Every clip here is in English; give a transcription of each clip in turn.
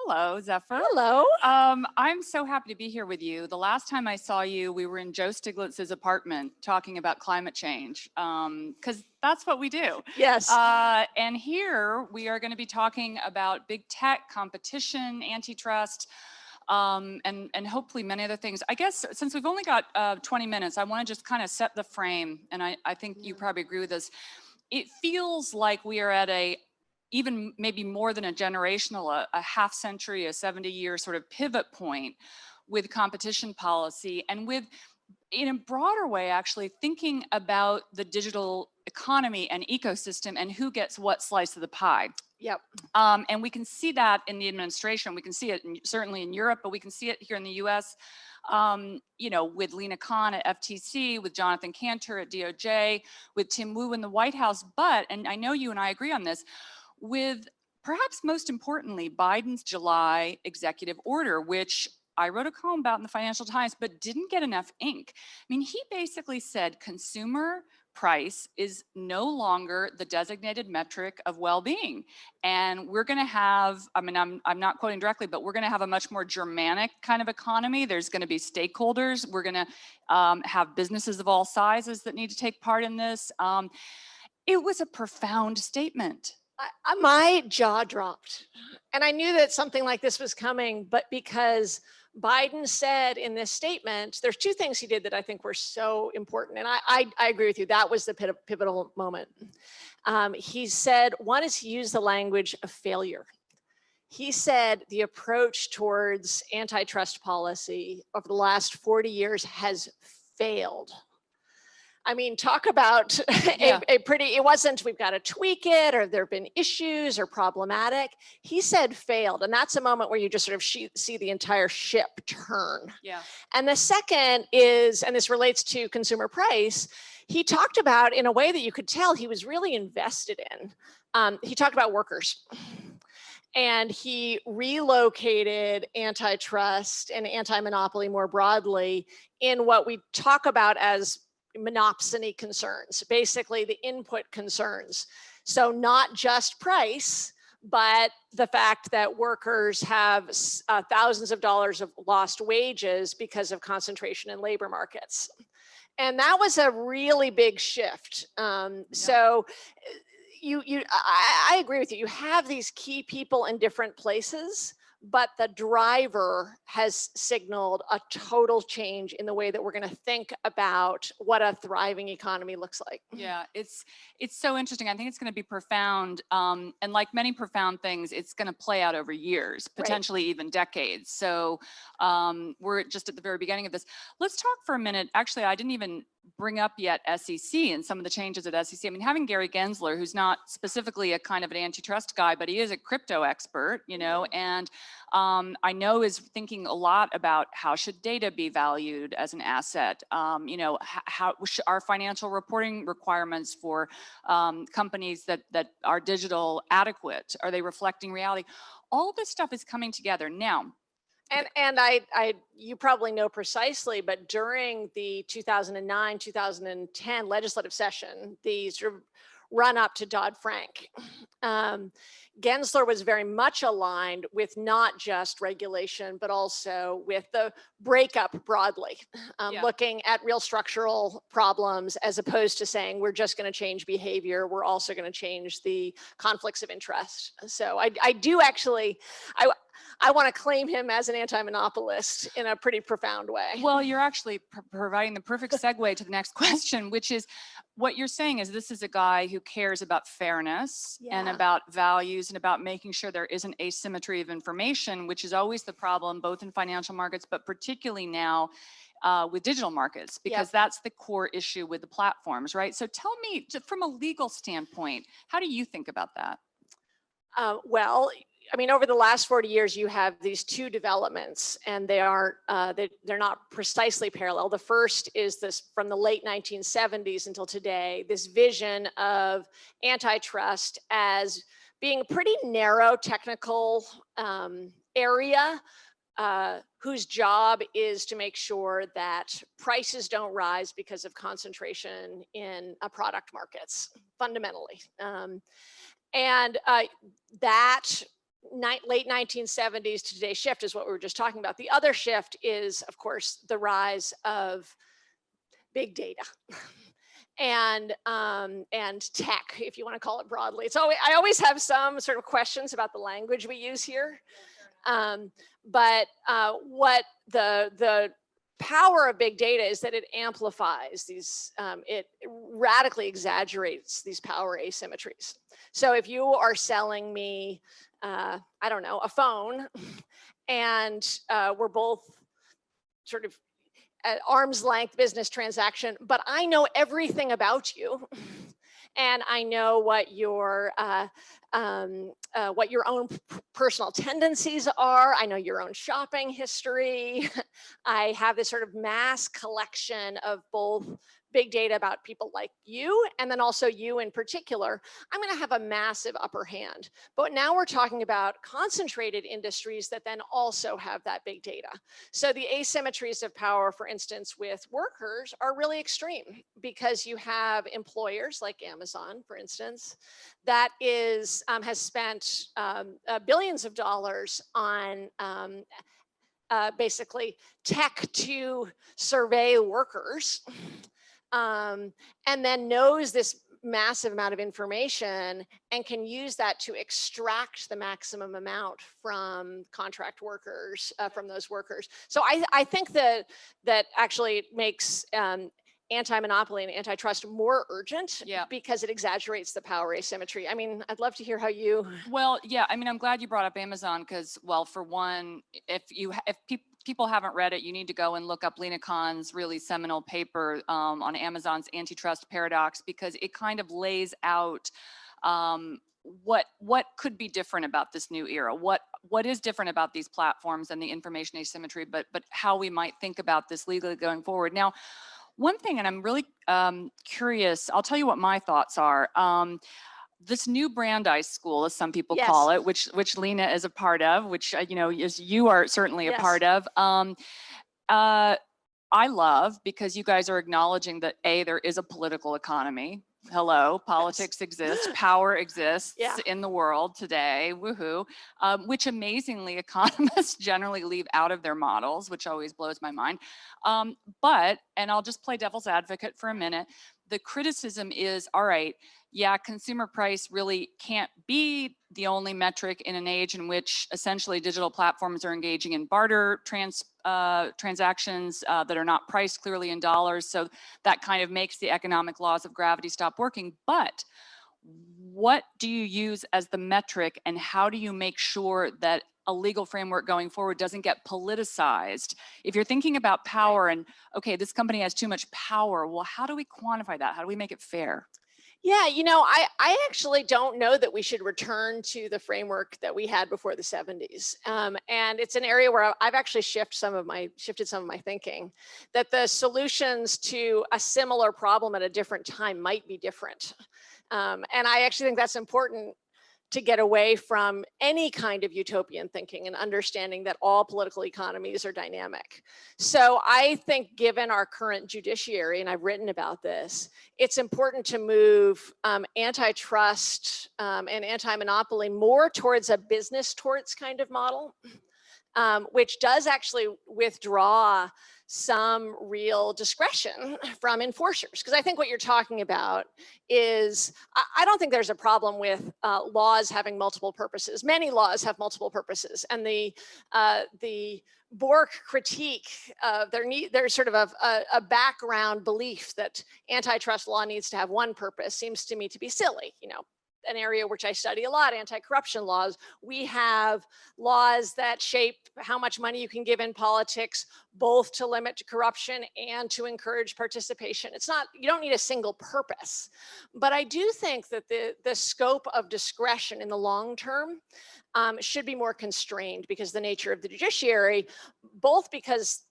Hello, Zephyr. Hello. I'm so happy to be here with you. The last time I saw you, we were in Joe Stiglitz's apartment talking about climate change, because that's what we do. Yes. And here we are going to be talking about big tech, competition, antitrust, and hopefully many other things. I guess since we've only got 20 minutes, I want to just kind of set the frame, and I think you probably agree with this. It feels like we are at even maybe more than a generational, a half century, a 70-year sort of pivot point with competition policy and with, in a broader way, actually thinking about the digital economy and ecosystem and who gets what slice of the pie. Yep. And we can see that in the administration. We can see it certainly in Europe, but we can see it here in the US. With Lena Khan at FTC, with Jonathan Cantor at DOJ, with Tim Wu in the White House. But, and I know you and I agree on this, with perhaps most importantly, Biden's July executive order, which I wrote a column about in the Financial Times, but didn't get enough ink. I mean, he basically said consumer price is no longer the designated metric of well-being. And we're going to have, I mean, I'm not quoting directly, but we're going to have a much more Germanic kind of economy. There's going to be stakeholders. We're going to have businesses of all sizes that need to take part in this. It was a profound statement. My jaw dropped. And I knew that something like this was coming, but because Biden said in this statement, there's two things he did that I think were so important. And I agree with you. That was the pivotal moment. He said, one is he used the language of failure. He said the approach towards antitrust policy over the last 40 years has failed. I mean, talk about a pretty, it wasn't, we've got to tweak it or there have been issues or problematic. He said failed. And that's a moment where you just sort of see the entire ship turn. Yeah. And the second is, and this relates to consumer price, he talked about in a way that you could tell he was really invested in. He talked about workers. And he relocated antitrust and anti-monopoly more broadly in what we talk about as monopsony concerns, basically the input concerns. So not just price, but the fact that workers have thousands of dollars of lost wages because of concentration in labor markets. And that was a really big shift. So I agree with you. You have these key people in different places, but the driver has signaled a total change in the way that we're going to think about what a thriving economy looks like. Yeah, it's so interesting. I think it's going to be profound. And like many profound things, it's going to play out over years, potentially even decades. So we're just at the very beginning of this. Let's talk for a minute. Actually, I didn't even bring up yet SEC and some of the changes at SEC. I mean, having Gary Gensler, who's not specifically a kind of an antitrust guy, but he is a crypto expert, and I know is thinking a lot about how should data be valued as an asset, how are financial reporting requirements for companies that are digital adequate? Are they reflecting reality? All this stuff is coming together now. And you probably know precisely, but during the 2009-2010 legislative session, the sort of run up to DoddFrank, Gensler was very much aligned with not just regulation, but also with the breakup broadly, looking at real structural problems as opposed to saying we're just going to change behavior. We're also going to change the conflicts of interest. So I do actually, I want to claim him as an anti-monopolist in a pretty profound way. Well, you're actually providing the perfect segue to the next question, which is what you're saying is this is a guy who cares about fairness and about values and about making sure there isn't asymmetry of information, which is always the problem, both in financial markets, but particularly now with digital markets, because that's the core issue with the platforms, right? So tell me, from a legal standpoint, how do you think about that? Well, I mean, over the last 40 years, you have these two developments, and they're not precisely parallel. The first is this from the late 1970s until today, this vision of antitrust as being a pretty narrow technical area whose job is to make sure that prices don't rise because of concentration in product markets, fundamentally. And that late 1970s to today's shift is what we were just talking about. The other shift is, of course, the rise of big data. And tech, if you want to call it broadly. It's always, I always have some sort of questions about the language we use here. But what the power of big data is that it amplifies these, it radically exaggerates these power asymmetries. So if you are selling me, I don't know, a phone, and we're both sort of at arm's length business transaction, but I know everything about you. And I know what your own personal tendencies are. I know your own shopping history. I have this sort of mass collection of both big data about people like you, and then also you in particular. I'm going to have a massive upper hand. But now we're talking about concentrated industries that then also have that big data. So the asymmetries of power, for instance, with workers are really extreme, because you have employers like Amazon, for instance, that is has spent billions of dollars on basically tech to survey workers, and then knows this massive amount of information and can use that to extract the maximum amount from contract workers, from those workers. So I think that actually makes anti-monopoly and antitrust more urgent, because it exaggerates the power asymmetry. I mean, I'd love to hear how you. Well, yeah, I mean, I'm glad you brought up Amazon, because, well, for one, if people haven't read it, you need to go and look up Lena Khan's really seminal paper on Amazon's antitrust paradox, because it kind of lays out what could be different about this new era, what is different about these platforms and the information asymmetry, but how we might think about this legally going forward. Now, one thing, and I'm really curious, I'll tell you what my thoughts are. This new Brandeis School, as some people call it, which Lena is a part of, which you are certainly a part of. I love, because you guys are acknowledging that there is a political economy. Hello, politics exists, power exists in the world today, woohoo, which amazingly economists generally leave out of their models, which always blows my mind. But, and I'll just play devil's advocate for a minute, the criticism is, all right, yeah, consumer price really can't be the only metric in an age in which essentially digital platforms are engaging in barter transactions that are not priced clearly in dollars. So that kind of makes the economic laws of gravity stop working. But what do you use as the metric, and how do you make sure that a legal framework going forward doesn't get politicized? If you're thinking about power and, okay, this company has too much power, well, how do we quantify that? How do we make it fair? Yeah, I actually don't know that we should return to the framework that we had before the 70s. And it's an area where I've actually shifted some of my thinking, that the solutions to a similar problem at a different time might be different. And I actually think that's important to get away from any kind of utopian thinking and understanding that all political economies are dynamic. So I think, given our current judiciary, and I've written about this, it's important to move antitrust and anti-monopoly more towards a business torts kind of model, which does actually withdraw some real discretion from enforcers. Because I think what you're talking about is, I don't think there's a problem with laws having multiple purposes. Many laws have multiple purposes, and the Bork critique of there's sort of a background belief that antitrust law needs to have one purpose seems to me to be silly. An area which I study a lot, anti-corruption laws. We have laws that shape how much money you can give in politics, both to limit corruption and to encourage participation. It's not, you don't need a single purpose. But I do think that the scope of discretion in the long term should be more constrained, because the nature of the judiciary, both because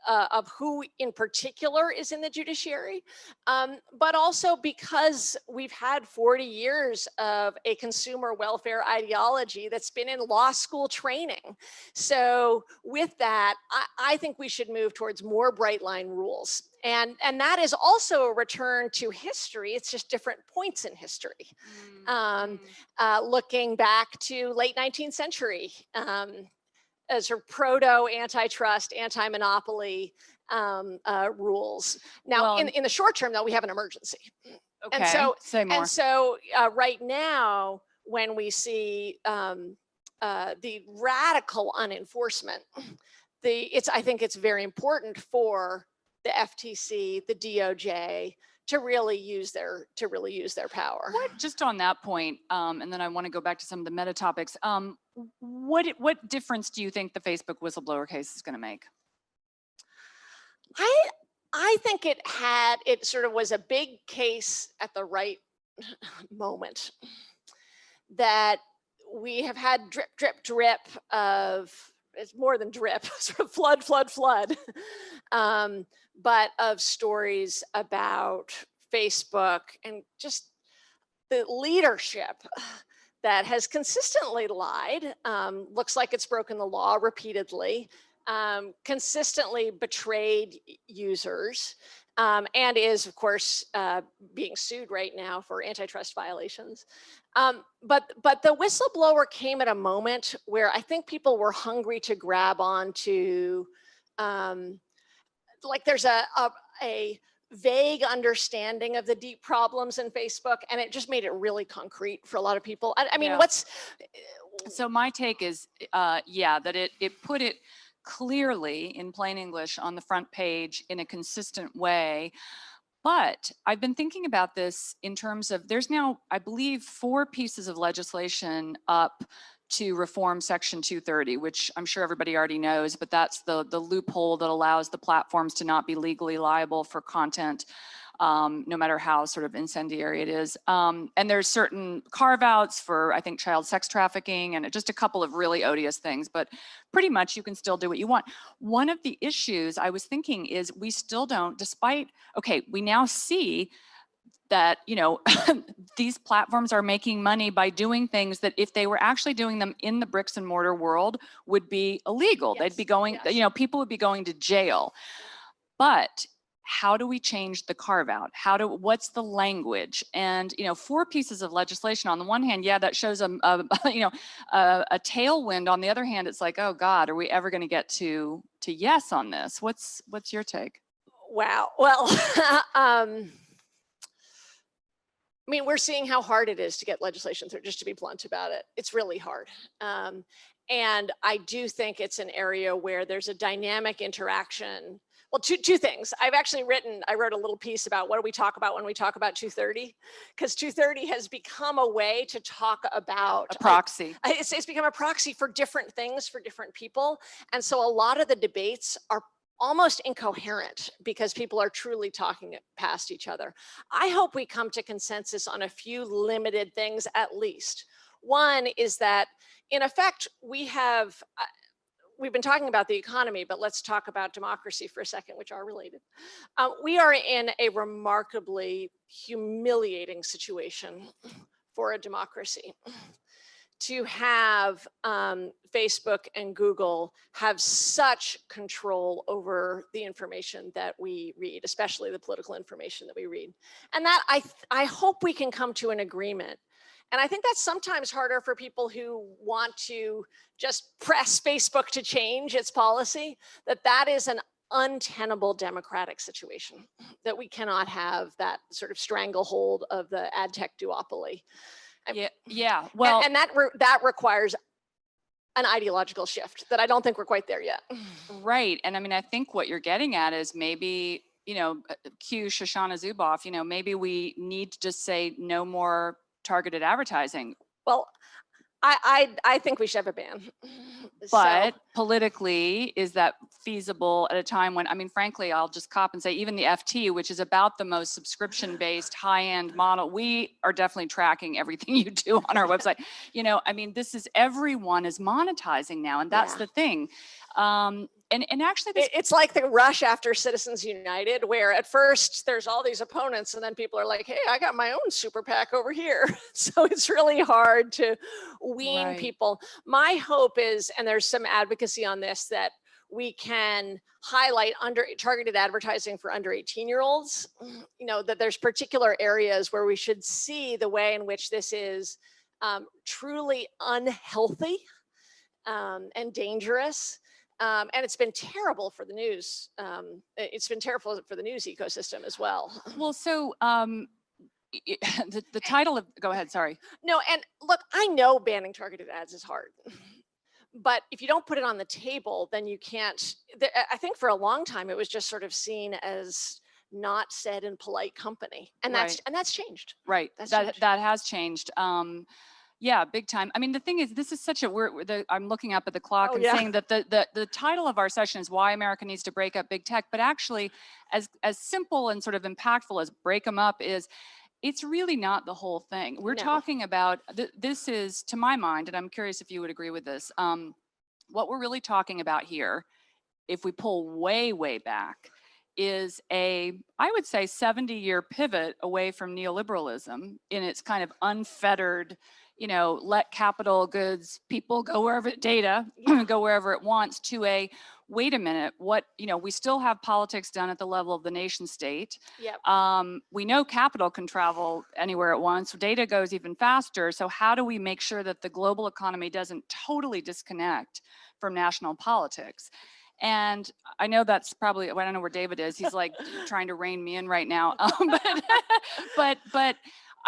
of who in particular is in the judiciary, but also because we've had 40 years of a consumer welfare ideology that's been in law school training. So with that, I think we should move towards more bright line rules. And that is also a return to history. It's just different points in history. Looking back to late 19th century, as sort of proto-antitrust, anti-monopoly rules. Now, Well, in the short term, though, we have an emergency. okay, And so, say more. And so right now, when we see the radical unenforcement, I think it's very important for the FTC, the DOJ, to really use their power. What, just on that point, and then I want to go back to some of the meta topics. What difference do you think the Facebook whistleblower case is going to make? I think it sort of was a big case at the right moment. That we have had drip, drip, drip of, it's more than drip, sort of flood, flood, flood, but of stories about Facebook and just the leadership that has consistently lied, looks like it's broken the law repeatedly, consistently betrayed users, and is, of course, being sued right now for antitrust violations. But the whistleblower came at a moment where I think people were hungry to grab onto, like there's a vague understanding of the deep problems in Facebook, and it just made it really concrete for a lot of people. I mean, Yeah. So my take is, yeah, that it put it clearly in plain English on the front page in a consistent way. But I've been thinking about this in terms of, there's now, I believe, 4 pieces of legislation up to reform Section 230, which I'm sure everybody already knows, but that's the loophole that allows the platforms to not be legally liable for content, no matter how sort of incendiary it is. And there's certain carve-outs for, I think, child sex trafficking and just a couple of really odious things, but pretty much you can still do what you want. One of the issues I was thinking is we still don't, despite, okay, we now see that, you know, these platforms are making money by doing things that if they were actually doing them in the bricks and mortar world would be illegal. Yes, they'd be going, yes. you know, people would be going to jail. But how do we change the carve out? What's the language? And, you know, 4 pieces of legislation on the one hand, yeah, that shows you know, a tailwind. On the other hand, it's like, oh God, are we ever going to get to yes on this? What's your take? Wow. Well, I mean, we're seeing how hard it is to get legislation through, just to be blunt about it. It's really hard. And I do think it's an area where there's a dynamic interaction. Well, two things. I wrote a little piece about what do we talk about when we talk about 230, because 230 has become a way to talk about a proxy. It's become a proxy for different things for different people. And so a lot of the debates are almost incoherent because people are truly talking past each other. I hope we come to consensus on a few limited things at least. One is that, in effect, we've been talking about the economy, but let's talk about democracy for a second, which are related. We are in a remarkably humiliating situation for a democracy. To have Facebook and Google have such control over the information that we read, especially the political information that we read. And that I hope we can come to an agreement. And I think that's sometimes harder for people who want to just press Facebook to change its policy, that is an untenable democratic situation, that we cannot have that sort of stranglehold of the ad tech duopoly. Yeah. Well, and that requires an ideological shift that I don't think we're quite there yet. Right. And I mean, I think what you're getting at is maybe, you know, cue Shoshana Zuboff, you know, maybe we need to just say no more targeted advertising. Well, I think we should have a ban. But politically, is that feasible at a time when, I mean, frankly, I'll just cop and say even the FT, which is about the most subscription-based high-end model, we are definitely tracking everything you do on our website. You know, I mean, this is, everyone is monetizing now, and that's the thing. And actually, it's like the rush after Citizens United, where at first there's all these opponents, and then people are like, "Hey, I got my own super PAC over here." So it's really hard to wean people. My hope is, and there's some advocacy on this, that we can highlight targeted advertising for under 18-year-olds. You know, that there's particular areas where we should see the way in which this is truly unhealthy and dangerous. And it's been terrible for the news. It's been terrible for the news ecosystem as well. Well, so the title of, go ahead, sorry. No, and look, I know banning targeted ads is hard. But if you don't put it on the table, then you can't. I think for a long time, it was just sort of seen as not said in polite company. And that's changed. Right, that has changed. Yeah, big time. I mean, the thing is, this is such a, I'm looking up at the clock and saying that the title of our session is Why America Needs to Break Up Big Tech, but actually as simple and sort of impactful as break them up is, it's really not the whole thing. We're talking about, this is, to my mind, and I'm curious if you would agree with this, what we're really talking about here, if we pull way, way back, is I would say 70-year pivot away from neoliberalism in its kind of unfettered, you know, let capital goods, people go wherever, data, go wherever it wants, to a, wait a minute, what, you know, we still have politics done at the level of the nation state. We know capital can travel anywhere it wants, so data goes even faster. So how do we make sure that the global economy doesn't totally disconnect from national politics? And I know that's probably, well, I don't know where David is. He's like trying to rein me in right now. But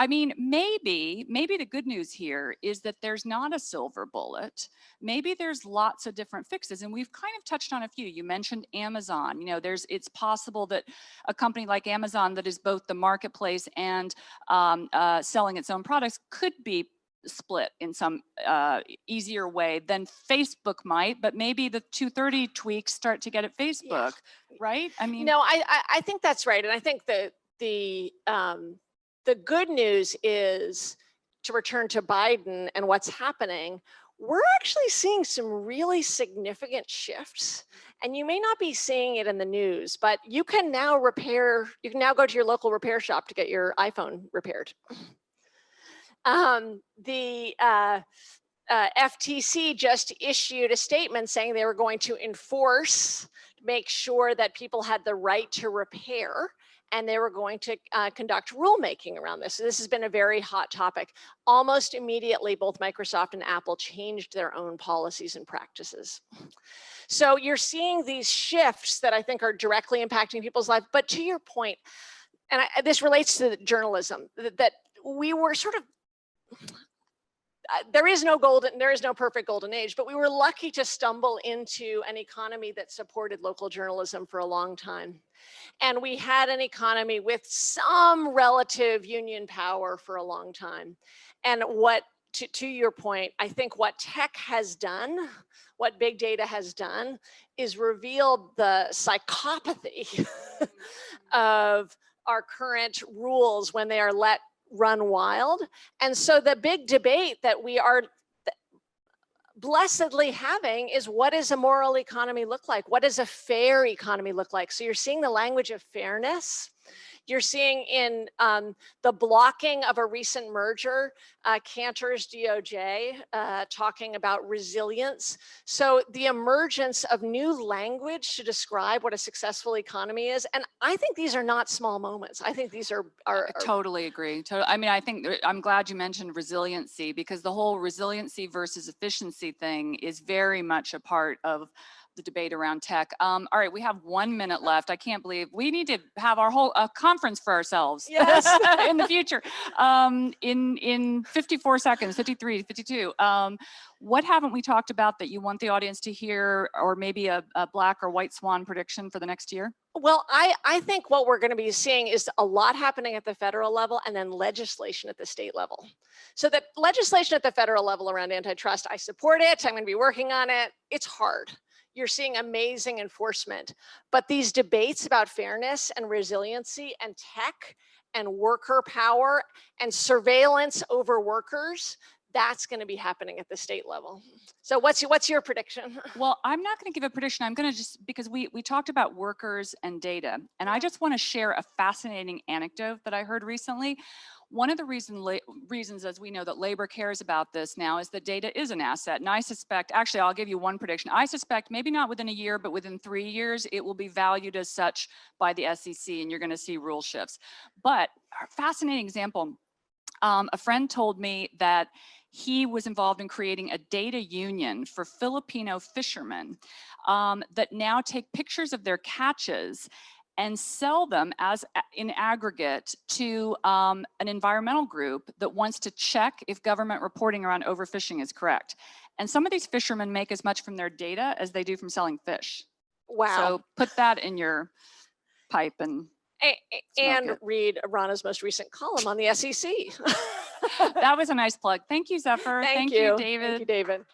I mean, maybe the good news here is that there's not a silver bullet. Maybe there's lots of different fixes, and we've kind of touched on a few. You mentioned Amazon. You know, it's possible that a company like Amazon that is both the marketplace and selling its own products could be split in some easier way than Facebook might, but maybe the 230 tweaks start to get at Facebook, right? I mean, no, I think that's right, and I think the good news is, to return to Biden and what's happening, we're actually seeing some really significant shifts. And you may not be seeing it in the news, but you can now go to your local repair shop to get your iPhone repaired. The FTC just issued a statement saying they were going to make sure that people had the right to repair, and they were going to conduct rulemaking around this. So this has been a very hot topic. Almost immediately, both Microsoft and Apple changed their own policies and practices. So you're seeing these shifts that I think are directly impacting people's life. But to your point, and this relates to journalism, that we were sort of, there is no perfect golden age, but we were lucky to stumble into an economy that supported local journalism for a long time. And we had an economy with some relative union power for a long time. And to your point, I think what tech has done, what big data has done, is revealed the psychopathy of our current rules when they are let run wild. And so the big debate that we are blessedly having is, what does a moral economy look like? What does a fair economy look like? So you're seeing the language of fairness. You're seeing in the blocking of a recent merger, Cantor's DOJ talking about resilience. So the emergence of new language to describe what a successful economy is. And I think these are not small moments. I think these are I totally agree. I mean, I think, I'm glad you mentioned resiliency, because the whole resiliency versus efficiency thing is very much a part of the debate around tech. All right, we have 1 minute left. I can't believe we need to have our whole conference for ourselves. Yes. In the future. In 54 seconds, 53, 52. What haven't we talked about that you want the audience to hear, or maybe a black or white swan prediction for the next year? Well, I think what we're going to be seeing is a lot happening at the federal level and then legislation at the state level. So the legislation at the federal level around antitrust, I support it. I'm going to be working on it. It's hard. You're seeing amazing enforcement. But these debates about fairness and resiliency and tech and worker power and surveillance over workers, that's going to be happening at the state level. So what's your prediction? Well, I'm not going to give a prediction. I'm going to just, because we talked about workers and data, and I just want to share a fascinating anecdote that I heard recently. One of the reasons, as we know, that labor cares about this now is that data is an asset. And I suspect, actually, I'll give you one prediction. I suspect maybe not within a year, but within 3 years, it will be valued as such by the SEC, and you're going to see rule shifts. But a fascinating example, a friend told me that he was involved in creating a data union for Filipino fishermen that now take pictures of their catches and sell them as in aggregate to an environmental group that wants to check if government reporting around overfishing is correct. And some of these fishermen make as much from their data as they do from selling fish. Wow. So put that in your pipe and read Rana's most recent column on the SEC. That was a nice plug. Thank you, Zephyr. Thank you, David. Thank you, David.